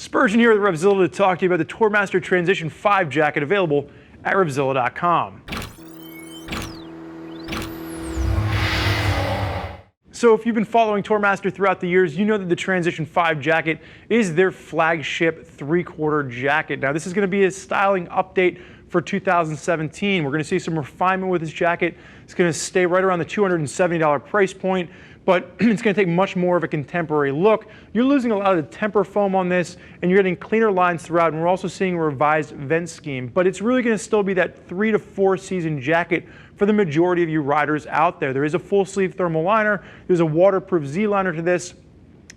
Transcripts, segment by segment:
Spurgeon here with RevZilla to talk to you about the Tourmaster Transition 5 jacket available at RevZilla.com. So if you've been following Tourmaster throughout the years, you know that the Transition 5 jacket is their flagship 3/4 jacket. Now this is going to be a styling update for 2017. We're going to see some refinement with this jacket. It's going to stay right around the $270 price point, but it's going to take much more of a contemporary look. You're losing a lot of the temper foam on this, and you're getting cleaner lines throughout, and we're also seeing a revised vent scheme. But it's really going to still be that 3 to 4 season jacket for the majority of you riders out there. There is a full sleeve thermal liner. There's a waterproof Z liner to this.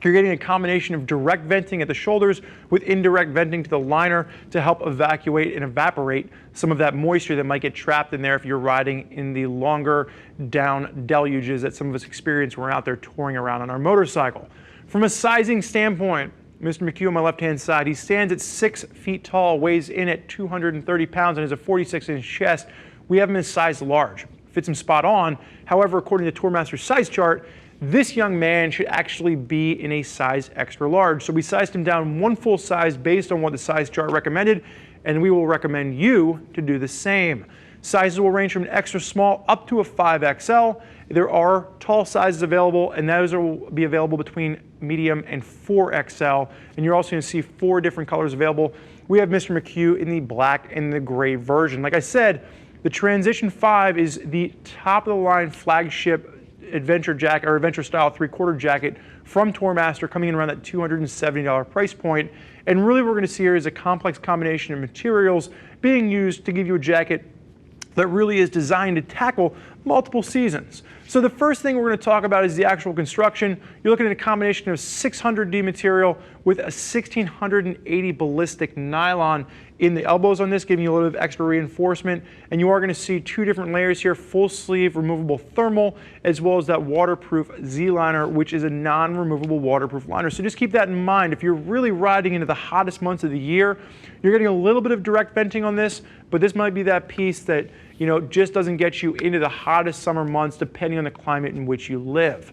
You're getting a combination of direct venting at the shoulders with indirect venting to the liner to help evacuate and evaporate some of that moisture that might get trapped in there if you're riding in the longer down deluges that some of us experience when we're out there touring around on our motorcycle. From a sizing standpoint, Mr. McHugh on my left-hand side, he stands at 6 feet tall, weighs in at 230 pounds, and has a 46-inch chest. We have him in size large. Fits him spot on. However, according to Tourmaster's size chart, this young man should actually be in a size extra large. So we sized him down 1 full size based on what the size chart recommended, and we will recommend you to do the same. Sizes will range from an extra small up to a 5XL. There are tall sizes available, and those will be available between medium and 4XL. And you're also going to see 4 different colors available. We have Mr. McHugh in the black and the gray version. Like I said, the Transition 5 is the top of the line flagship adventure jacket or adventure style 3/4 jacket from Tourmaster, coming in around that $270 price point. And really what we're going to see here is a complex combination of materials being used to give you a jacket that really is designed to tackle multiple seasons. So the first thing we're going to talk about is the actual construction. You're looking at a combination of 600D material with a 1680 ballistic nylon in the elbows on this, giving you a little bit of extra reinforcement. And you are going to see 2 different layers here, full sleeve removable thermal, as well as that waterproof Z liner, which is a non-removable waterproof liner. So just keep that in mind. If you're really riding into the hottest months of the year, you're getting a little bit of direct venting on this, but this might be that piece that just doesn't get you into the hottest summer months depending on the climate in which you live.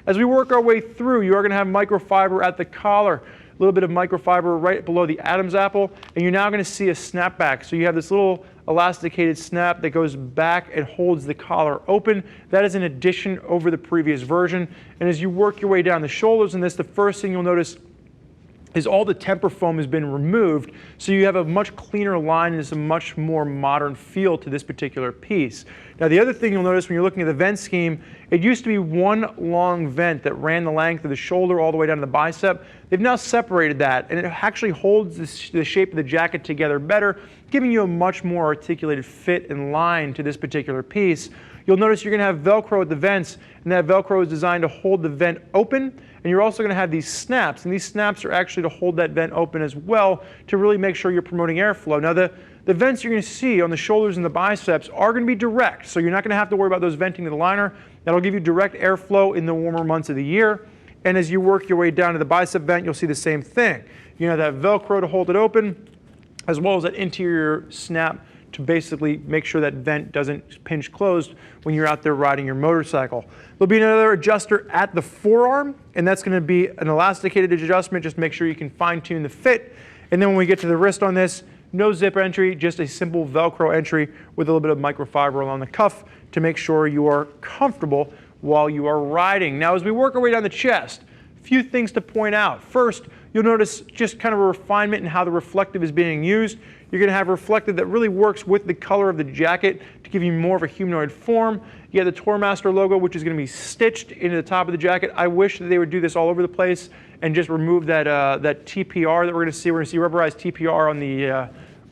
As we work our way through, you are going to have microfiber at the collar, a little bit of microfiber right below the Adam's apple, and you're now going to see a snapback. So you have this little elasticated snap that goes back and holds the collar open. That is an addition over the previous version. And as you work your way down the shoulders in this, the first thing you'll notice is all the temper foam has been removed, so you have a much cleaner line and it's a much more modern feel to this particular piece. Now the other thing you'll notice when you're looking at the vent scheme, it used to be one long vent that ran the length of the shoulder all the way down to the bicep. They've now separated that, and it actually holds the shape of the jacket together better, giving you a much more articulated fit and line to this particular piece. You'll notice you're going to have Velcro at the vents, and that Velcro is designed to hold the vent open. And you're also going to have these snaps, and these snaps are actually to hold that vent open as well to really make sure you're promoting airflow. Now the vents you're going to see on the shoulders and the biceps are going to be direct, so you're not going to have to worry about those venting to the liner. That'll give you direct airflow in the warmer months of the year. And as you work your way down to the bicep vent, you'll see the same thing. You have that Velcro to hold it open, as well as that interior snap to basically make sure that vent doesn't pinch closed when you're out there riding your motorcycle. There'll be another adjuster at the forearm, and that's going to be an elasticated adjustment. Just make sure you can fine-tune the fit. And then when we get to the wrist on this, no zip entry, just a simple Velcro entry with a little bit of microfiber along the cuff to make sure you are comfortable while you are riding. Now as we work our way down the chest, a few things to point out. First, you'll notice just kind of a refinement in how the reflective is being used. You're going to have a reflective that really works with the color of the jacket to give you more of a humanoid form. You have the Tourmaster logo, which is going to be stitched into the top of the jacket. I wish that they would do this all over the place and just remove that TPR that we're going to see. We're going to see rubberized TPR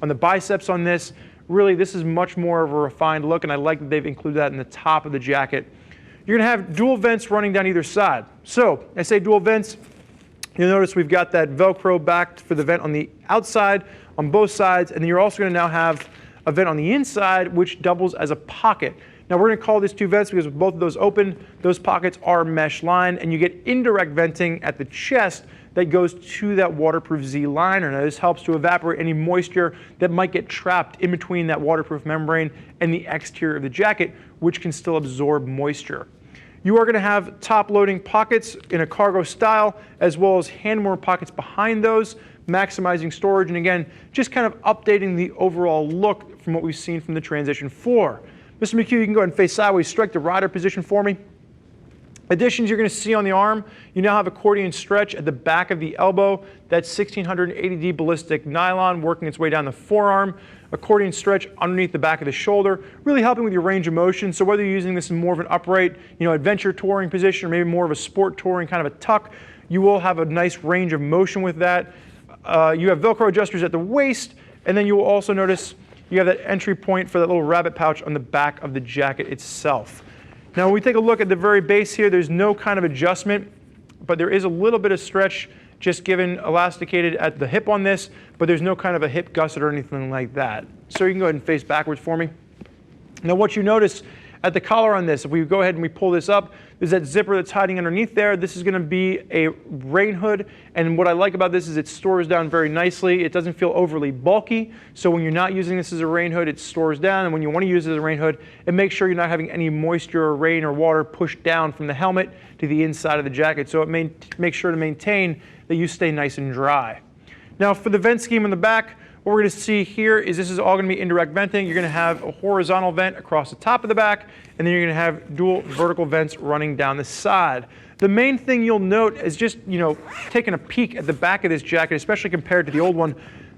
on the biceps on this. Really, this is much more of a refined look, and I like that they've included that in the top of the jacket. You're going to have dual vents running down either side. So I say dual vents. You'll notice we've got that Velcro back for the vent on the outside on both sides, and then you're also going to now have a vent on the inside which doubles as a pocket. Now we're going to call these 2 vents because with both of those open, those pockets are mesh lined, and you get indirect venting at the chest that goes to that waterproof Z liner. Now this helps to evaporate any moisture that might get trapped in between that waterproof membrane and the exterior of the jacket, which can still absorb moisture. You are going to have top loading pockets in a cargo style, as well as hand warmer pockets behind those. maximizing storage, and again, just kind of updating the overall look from what we've seen from the Transition 4. Mr. McHugh, you can go ahead and face sideways, strike the rider position for me. Additions you're going to see on the arm, you now have accordion stretch at the back of the elbow. That's 1680D ballistic nylon working its way down the forearm. Accordion stretch underneath the back of the shoulder, really helping with your range of motion. So whether you're using this in more of an upright, adventure touring position, or maybe more of a sport touring kind of a tuck, you will have a nice range of motion with that. You have Velcro adjusters at the waist, and then you will also notice you have that entry point for that little rabbit pouch on the back of the jacket itself. Now, when we take a look at the very base here, there's no kind of adjustment, but there is a little bit of stretch just given elasticated at the hip on this, but there's no kind of a hip gusset or anything like that. So you can go ahead and face backwards for me. Now, what you notice at the collar on this, if we go ahead and we pull this up, there's that zipper that's hiding underneath there. This is going to be a rain hood, and what I like about this is it stores down very nicely. It doesn't feel overly bulky, so when you're not using this as a rain hood, it stores down, and when you want to use it as a rain hood, it makes sure you're not having any moisture or rain or water pushed down from the helmet to the inside of the jacket, so it makes sure to maintain that you stay nice and dry. Now, for the vent scheme in the back, what we're going to see here is this is all going to be indirect venting. You're going to have a horizontal vent across the top of the back, and then you're going to have dual vertical vents running down the side. The main thing you'll note is just, taking a peek at the back of this jacket, especially compared to the old one,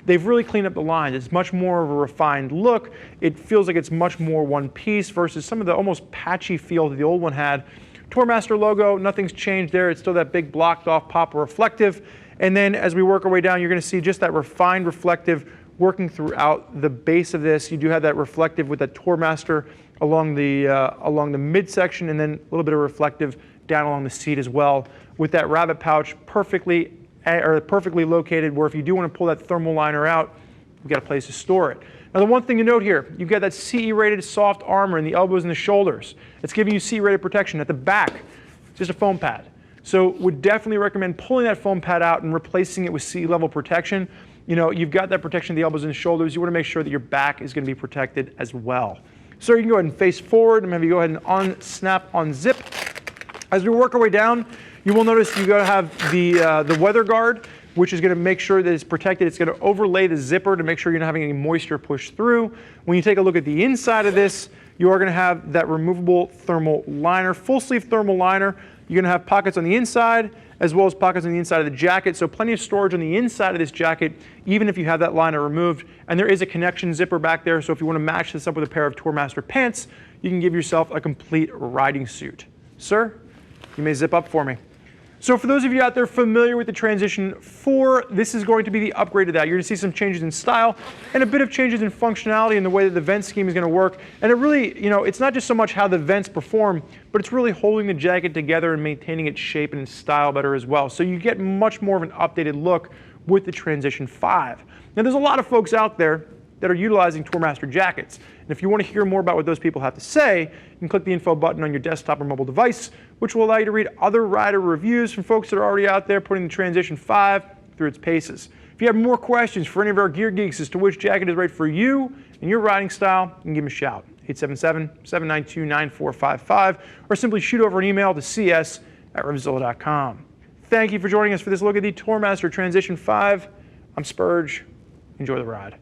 they've really cleaned up the lines. It's much more of a refined look. It feels like it's much more one piece versus some of the almost patchy feel that the old one had. Tourmaster logo, nothing's changed there. It's still that big blocked off pop reflective. And then as we work our way down, you're going to see just that refined reflective working throughout the base of this. You do have that reflective with that Tourmaster along the midsection, and then a little bit of reflective down along the seat as well, with that rabbit pouch perfectly located, where if you do want to pull that thermal liner out, you've got a place to store it. Now, the one thing to note here, you've got that CE-rated soft armor in the elbows and the shoulders. It's giving you CE-rated protection. At the back, it's just a foam pad. So would definitely recommend pulling that foam pad out and replacing it with CE-level protection. You've got that protection of the elbows and shoulders. You want to make sure that your back is going to be protected as well. So you can go ahead and face forward and maybe go ahead and unzip. As we work our way down, you will notice you've got to have the weather guard, which is going to make sure that it's protected. It's going to overlay the zipper to make sure you're not having any moisture push through. When you take a look at the inside of this, you are going to have that removable thermal liner, full sleeve thermal liner. You're going to have pockets on the inside as well as pockets on the inside of the jacket, so plenty of storage on the inside of this jacket, even if you have that liner removed. And there is a connection zipper back there, so if you want to match this up with a pair of Tourmaster pants, you can give yourself a complete riding suit. Sir, you may zip up for me. So for those of you out there familiar with the Transition 4, this is going to be the upgrade to that. You're going to see some changes in style and a bit of changes in functionality in the way that the vent scheme is going to work. And it really, it's not just so much how the vents perform, but it's really holding the jacket together and maintaining its shape and its style better as well. So you get much more of an updated look with the Transition 5. Now, there's a lot of folks out there that are utilizing Tourmaster jackets. And if you want to hear more about what those people have to say, you can click the info button on your desktop or mobile device, which will allow you to read other rider reviews from folks that are already out there putting the Transition 5 through its paces. If you have more questions for any of our gear geeks as to which jacket is right for you and your riding style, you can give them a shout, 877-792-9455, or simply shoot over an email to cs@RevZilla.com. Thank you for joining us for this look at the Tourmaster Transition 5. I'm Spurge. Enjoy the ride.